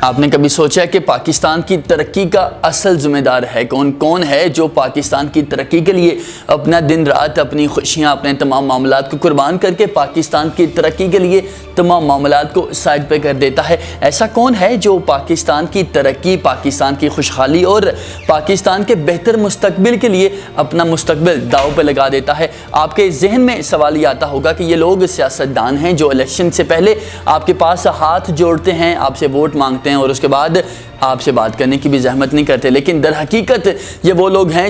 آپ نے کبھی سوچا ہے کہ پاکستان کی ترقی کا اصل ذمہ دار ہے کون ہے جو پاکستان کی ترقی کے لیے اپنا دن رات، اپنی خوشیاں، اپنے تمام معاملات کو قربان کر کے پاکستان کی ترقی کے لیے تمام معاملات کو سائڈ پہ کر دیتا ہے؟ ایسا کون ہے جو پاکستان کی ترقی، پاکستان کی خوشحالی اور پاکستان کے بہتر مستقبل کے لیے اپنا مستقبل داؤ پہ لگا دیتا ہے؟ آپ کے ذہن میں سوال یہ آتا ہوگا کہ یہ لوگ سیاستدان ہیں جو الیکشن سے پہلے آپ کے پاس ہاتھ جوڑتے ہیں، آپ سے ووٹ مانگتے ہیں اور اس کے بعد آپ سے بات کرنے کی بھی زحمت نہیں کرتے، لیکن در حقیقت یہ وہ لوگ ہیں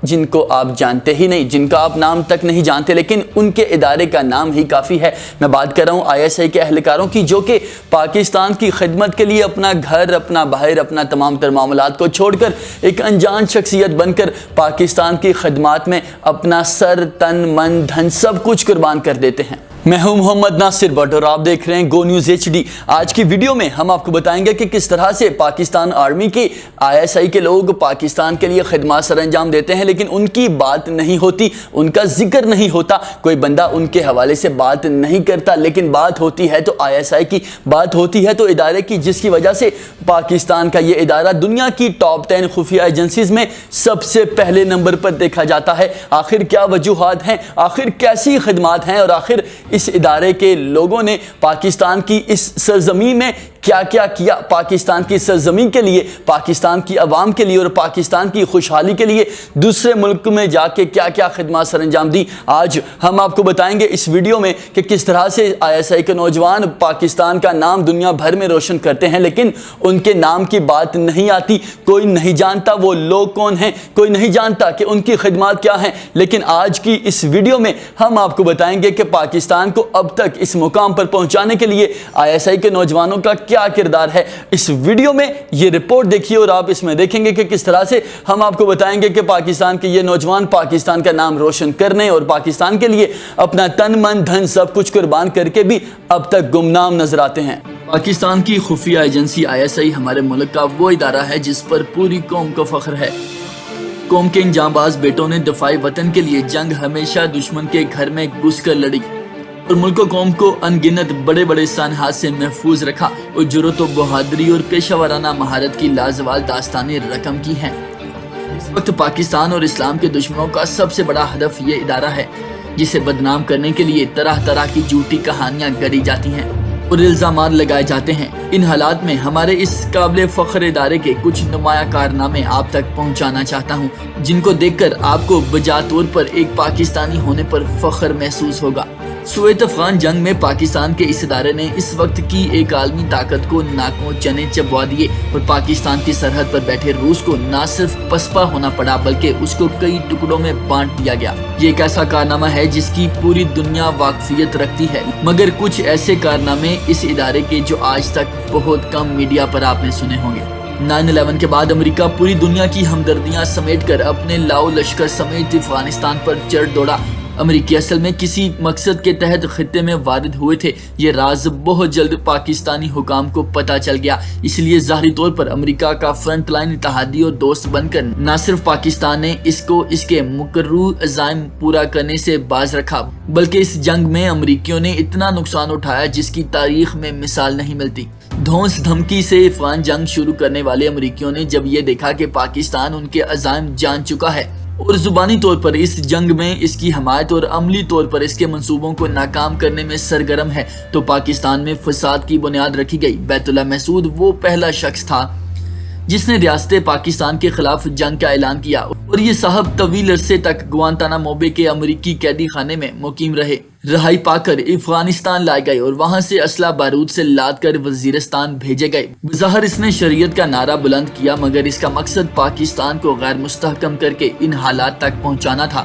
جن کو آپ جانتے ہی نہیں، جن کا آپ نام تک نہیں جانتے، لیکن ان کے ادارے کا نام ہی کافی ہے۔ میں بات کر رہا ہوں ISI کے اہلکاروں کی، جو کہ پاکستان کی خدمت کے لیے اپنا گھر، اپنا باہر، اپنا تمام تر معاملات کو چھوڑ کر ایک انجان شخصیت بن کر پاکستان کی خدمات میں اپنا سر، تن، من، دھن سب کچھ قربان کر دیتے ہیں۔ میں ہوں محمد ناصر بٹ اور آپ دیکھ رہے ہیں گو نیوز HD۔ آج کی ویڈیو میں ہم آپ کو بتائیں گے کہ کس طرح سے پاکستان آرمی کے ISI کے لوگ پاکستان کے لیے خدمات سر انجام دیتے ہیں، لیکن ان کی بات نہیں ہوتی، ان کا ذکر نہیں ہوتا، کوئی بندہ ان کے حوالے سے بات نہیں کرتا، لیکن بات ہوتی ہے تو ISI کی، بات ہوتی ہے تو ادارے کی، جس کی وجہ سے پاکستان کا یہ ادارہ دنیا کی ٹاپ 10 خفیہ ایجنسیز میں سب سے پہلے نمبر پر دیکھا جاتا ہے۔ آخر کیا وجوہات ہیں، آخر کیسی خدمات ہیں، اور آخر اس ادارے کے لوگوں نے پاکستان کی اس سرزمین میں کیا کیا کیا، پاکستان کی سرزمین کے لیے، پاکستان کی عوام کے لیے اور پاکستان کی خوشحالی کے لیے دوسرے ملک میں جا کے کیا کیا خدمات سر انجام دی، آج ہم آپ کو بتائیں گے اس ویڈیو میں کہ کس طرح سے ISI کے نوجوان پاکستان کا نام دنیا بھر میں روشن کرتے ہیں، لیکن ان کے نام کی بات نہیں آتی، کوئی نہیں جانتا وہ لوگ کون ہیں، کوئی نہیں جانتا کہ ان کی خدمات کیا ہیں۔ لیکن آج کی اس ویڈیو میں ہم آپ کو بتائیں گے کہ پاکستان کو اب تک اس مقام پر پہنچانے کے لیے ISI کے نوجوانوں کا کیا کردار ہے۔ اس ویڈیو میں یہ رپورٹ دیکھیے اور آپ اس میں دیکھیں گے کہ کس طرح سے ہم آپ کو بتائیں گے کہ پاکستان کے یہ نوجوان پاکستان کا نام روشن کرنے اور پاکستان کے لیے اپنا تن، من، دھن سب کچھ قربان کر کے بھی اب تک گمنام نظر آتے ہیں۔ پاکستان کی خفیہ ایجنسی ISI ہمارے ملک کا وہ ادارہ ہے جس پر پوری قوم کو فخر ہے۔ قوم کے ان جانباز بیٹوں نے دفاع وطن کے لیے جنگ ہمیشہ دشمن کے گھر میں گھس کر لڑی اور ملک و قوم کو ان گنت بڑے بڑے سانحات سے محفوظ رکھا اور جرأت و بہادری اور پیشہ ورانہ مہارت کی لازوال داستانیں رقم کی ہیں۔ اس وقت پاکستان اور اسلام کے دشمنوں کا سب سے بڑا ہدف یہ ادارہ ہے، جسے بدنام کرنے کے لیے طرح طرح کی جھوٹی کہانیاں گڑھی جاتی ہیں اور الزامات لگائے جاتے ہیں۔ ان حالات میں ہمارے اس قابل فخر ادارے کے کچھ نمایاں کارنامے آپ تک پہنچانا چاہتا ہوں، جن کو دیکھ کر آپ کو بجا طور پر ایک پاکستانی ہونے پر فخر محسوس ہوگا۔ سوویت افغان جنگ میں پاکستان کے اس ادارے نے اس وقت کی ایک عالمی طاقت کو ناکوں چنے چبوا دیے اور پاکستان کی سرحد پر بیٹھے روس کو نہ صرف پسپا ہونا پڑا بلکہ اس کو کئی ٹکڑوں میں بانٹ دیا گیا۔ یہ ایک ایسا کارنامہ ہے جس کی پوری دنیا واقفیت رکھتی ہے، مگر کچھ ایسے کارنامے اس ادارے کے جو آج تک بہت کم میڈیا پر آپ نے سنے ہوں گے۔ 9/11 کے بعد امریکہ پوری دنیا کی ہمدردیاں سمیٹ کر اپنے لاؤ لشکر سمیت افغانستان پر چڑھ دوڑا۔ امریکی اصل میں کسی مقصد کے تحت خطے میں وارد ہوئے تھے، یہ راز بہت جلد پاکستانی حکام کو پتہ چل گیا، اس لیے ظاہری طور پر امریکہ کا فرنٹ لائن اتحادی اور دوست بن کر نہ صرف پاکستان نے اس کو اس کے مقرر عزائم پورا کرنے سے باز رکھا، بلکہ اس جنگ میں امریکیوں نے اتنا نقصان اٹھایا جس کی تاریخ میں مثال نہیں ملتی۔ دھونس دھمکی سے افغان جنگ شروع کرنے والے امریکیوں نے جب یہ دیکھا کہ پاکستان ان کے عزائم جان چکا ہے اور زبانی طور پر اس جنگ میں اس کی حمایت اور عملی طور پر اس کے منصوبوں کو ناکام کرنے میں سرگرم ہے، تو پاکستان میں فساد کی بنیاد رکھی گئی۔ بیت اللہ محسود وہ پہلا شخص تھا جس نے ریاست پاکستان کے خلاف جنگ کا اعلان کیا اور یہ صاحب طویل عرصے تک گوانتانامو بے کے امریکی قیدی خانے میں مقیم رہے۔ رہائی پا کر افغانستان لائے گئے اور وہاں سے اسلحہ بارود سے لاد کر وزیرستان بھیجے گئے۔ بظاہر اس نے شریعت کا نعرہ بلند کیا، مگر اس کا مقصد پاکستان کو غیر مستحکم کر کے ان حالات تک پہنچانا تھا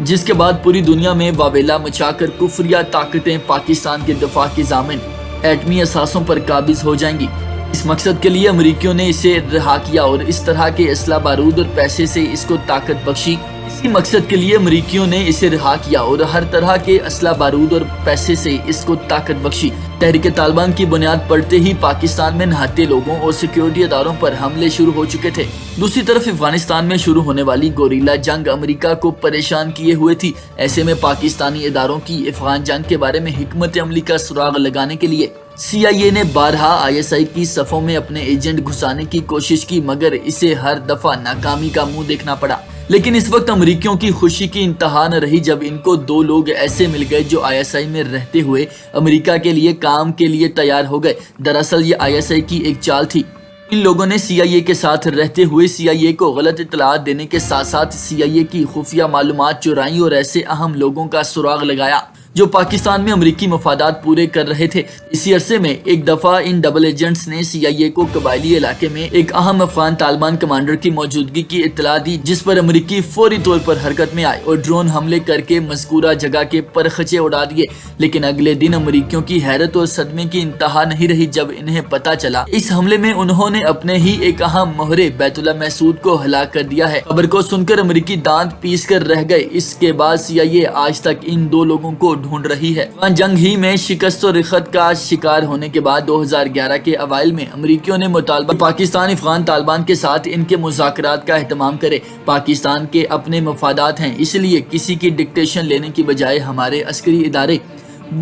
جس کے بعد پوری دنیا میں واویلا مچا کر کفریہ طاقتیں پاکستان کے دفاع کے ضامن ایٹمی اثاثوں پر قابض ہو جائیں گی۔ اس مقصد کے لیے امریکیوں نے اسے رہا کیا اور اس طرح کے اسلحہ بارود اور پیسے سے اس کو طاقت بخشی۔ اسی مقصد کے لیے امریکیوں نے اسے رہا کیا اور ہر طرح کے اسلحہ بارود اور پیسے سے اس کو طاقت بخشی۔ تحریک طالبان کی بنیاد پڑتے ہی پاکستان میں نہاتے لوگوں اور سیکیورٹی اداروں پر حملے شروع ہو چکے تھے۔ دوسری طرف افغانستان میں شروع ہونے والی گوریلا جنگ امریکہ کو پریشان کیے ہوئے تھی۔ ایسے میں پاکستانی اداروں کی افغان جنگ کے بارے میں حکمت عملی کا سراغ لگانے کے لیے سی آئی اے نے بارہا آئی ایس آئی کی صفوں میں اپنے ایجنٹ گھسانے کی کوشش کی مگر اسے ہر دفعہ ناکامی کا منہ دیکھنا پڑا۔ لیکن اس وقت امریکیوں کی خوشی کی انتہا نہ رہی جب ان کو دو لوگ ایسے مل گئے جو آئی ایس آئی میں رہتے ہوئے امریکہ کے لیے کام کے لیے تیار ہو گئے۔ دراصل یہ آئی ایس آئی کی ایک چال تھی۔ ان لوگوں نے سی آئی اے کے ساتھ رہتے ہوئے سی آئی اے کو غلط اطلاعات دینے کے ساتھ ساتھ سی آئی اے کی خفیہ معلومات چرائیں اور ایسے اہم لوگوں کا سراغ لگایا جو پاکستان میں امریکی مفادات پورے کر رہے تھے۔ اسی عرصے میں ایک دفعہ ان ڈبل ایجنٹس نے سی آئی اے کو قبائلی علاقے میں ایک اہم افغان طالبان کمانڈر کی موجودگی کی اطلاع دی، جس پر امریکی فوری طور پر حرکت میں آئے اور ڈرون حملے کر کے مذکورہ جگہ کے پرخچے اڑا دیے۔ لیکن اگلے دن امریکیوں کی حیرت اور صدمے کی انتہا نہیں رہی جب انہیں پتہ چلا اس حملے میں انہوں نے اپنے ہی ایک اہم مہرے بیت اللہ محسود کو ہلاک کر دیا ہے۔ خبر کو سن کر امریکی دانت پیس کر رہ گئے۔ اس کے بعد سی آئی اے آج تک ان دو لوگوں کو ڈھونڈ رہی ہے۔ افغان جنگ ہی میں شکست و رخت کا شکار ہونے کے بعد 2011 کے اوائل میں امریکیوں نے مطالبہ پاکستان افغان طالبان کے ساتھ ان کے مذاکرات کا اہتمام کرے۔ پاکستان کے اپنے مفادات ہیں، اس لیے کسی کی ڈکٹیشن لینے کی بجائے ہمارے عسکری ادارے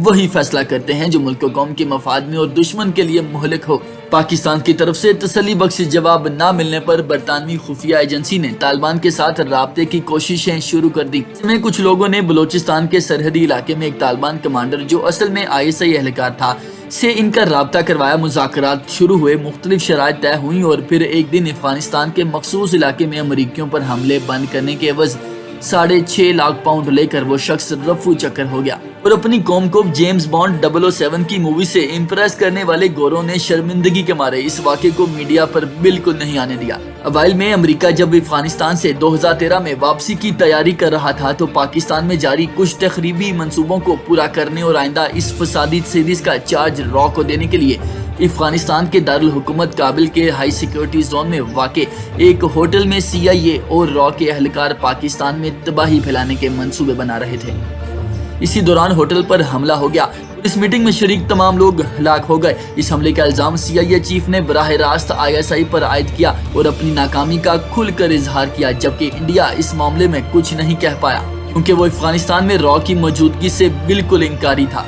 وہی فیصلہ کرتے ہیں جو ملک و قوم کے مفاد میں اور دشمن کے لیے مہلک ہو۔ پاکستان کی طرف سے تسلی بخش جواب نہ ملنے پر برطانوی خفیہ ایجنسی نے طالبان کے ساتھ رابطے کی کوششیں شروع کر دی۔ اس میں کچھ لوگوں نے بلوچستان کے سرحدی علاقے میں ایک طالبان کمانڈر جو اصل میں آئی ایس آئی اہلکار تھا سے ان کا رابطہ کروایا۔ مذاکرات شروع ہوئے، مختلف شرائط طے ہوئیں اور پھر ایک دن افغانستان کے مخصوص علاقے میں امریکیوں پر حملے بند کرنے کے عوض 6.5 لاکھ پاؤنڈ لے کر وہ شخص رفو چکر ہو گیا اور اپنی قوم کو جیمز بانڈ 007 کی مووی سے امپریس کرنے والے گوروں نے شرمندگی کے مارے اس واقعے کو میڈیا پر بالکل نہیں آنے دیا۔ اوائل میں امریکہ جب افغانستان سے 2013 میں واپسی کی تیاری کر رہا تھا تو پاکستان میں جاری کچھ تخریبی منصوبوں کو پورا کرنے اور آئندہ اس فسادی سیریز کا چارج را کو دینے کے لیے افغانستان کے دارالحکومت کابل کے ہائی سیکیورٹی زون میں واقع ایک ہوٹل میں سی آئی اے اور را کے اہلکار پاکستان میں تباہی پھیلانے کے منصوبے بنا رہے تھے۔ اسی دوران ہوٹل پر حملہ ہو گیا۔ اس میٹنگ میں شریک تمام لوگ ہلاک ہو گئے۔ اس حملے کا الزام سی آئی اے چیف نے براہ راست آئی ایس آئی پر عائد کیا اور اپنی ناکامی کا کھل کر اظہار کیا، جبکہ انڈیا اس معاملے میں کچھ نہیں کہہ پایا کیونکہ وہ افغانستان میں را کی موجودگی سے بالکل انکاری تھا۔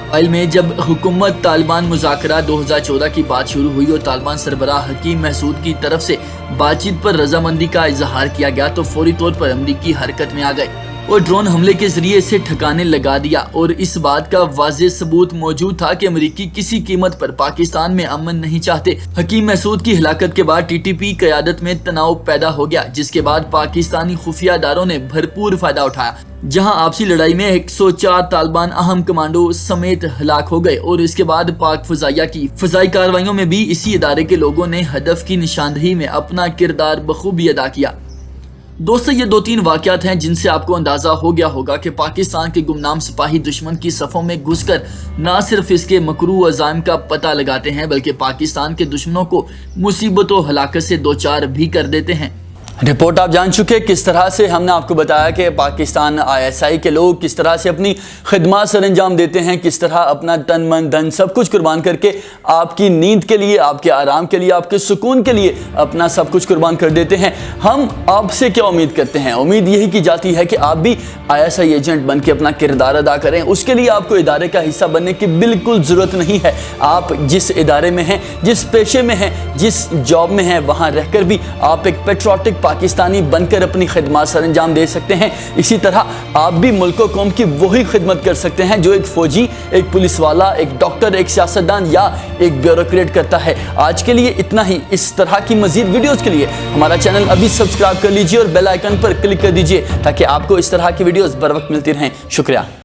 اوائل میں جب حکومت طالبان مذاکرات 2014 کی بات شروع ہوئی اور طالبان سربراہ حکیم محسود کی طرف سے بات چیت پر رضامندی کا اظہار کیا گیا تو فوری طور پر امریکی حرکت میں آ گئے اور ڈرون حملے کے ذریعے اسے ٹھکانے لگا دیا، اور اس بات کا واضح ثبوت موجود تھا کہ امریکی کسی قیمت پر پاکستان میں امن نہیں چاہتے۔ حکیم محسود کی ہلاکت کے بعد ٹی ٹی پی قیادت میں تناؤ پیدا ہو گیا، جس کے بعد پاکستانی خفیہ اداروں نے بھرپور فائدہ اٹھایا، جہاں آپسی لڑائی میں 104 طالبان اہم کمانڈو سمیت ہلاک ہو گئے، اور اس کے بعد پاک فضائیہ کی فضائی کارروائیوں میں بھی اسی ادارے کے لوگوں نے ہدف کی نشاندہی میں اپنا کردار بخوبی ادا کیا۔ دوستو، یہ 2-3 واقعات ہیں جن سے آپ کو اندازہ ہو گیا ہوگا کہ پاکستان کے گمنام سپاہی دشمن کی صفوں میں گھس کر نہ صرف اس کے مکروہ عزائم کا پتہ لگاتے ہیں بلکہ پاکستان کے دشمنوں کو مصیبت و ہلاکت سے دوچار بھی کر دیتے ہیں۔ رپورٹ آپ جان چکے، کس طرح سے ہم نے آپ کو بتایا کہ پاکستان آئی ایس آئی کے لوگ کس طرح سے اپنی خدمات سر انجام دیتے ہیں، کس طرح اپنا تن من دھن سب کچھ قربان کر کے آپ کی نیند کے لیے، آپ کے آرام کے لیے، آپ کے سکون کے لیے اپنا سب کچھ قربان کر دیتے ہیں۔ ہم آپ سے کیا امید کرتے ہیں؟ امید یہی کی جاتی ہے کہ آپ بھی آئی ایس آئی ایجنٹ بن کے اپنا کردار ادا کریں۔ اس کے لیے آپ کو ادارے کا حصہ بننے کی بالکل ضرورت نہیں ہے۔ آپ جس ادارے میں ہیں، جس پیشے میں ہیں، جس جاب میں ہیں، وہاں رہ کر بھی آپ ایک پیٹریوٹک پاکستانی بن کر اپنی خدمات سر انجام دے سکتے ہیں۔ اسی طرح آپ بھی ملک و قوم کی وہی خدمت کر سکتے ہیں جو ایک فوجی، ایک پولیس والا، ایک ڈاکٹر، ایک سیاستدان یا ایک بیوروکریٹ کرتا ہے۔ آج کے لیے اتنا ہی۔ اس طرح کی مزید ویڈیوز کے لیے ہمارا چینل ابھی سبسکرائب کر لیجئے اور بیل آئیکن پر کلک کر دیجئے تاکہ آپ کو اس طرح کی ویڈیوز بر وقت ملتی رہیں۔ شکریہ۔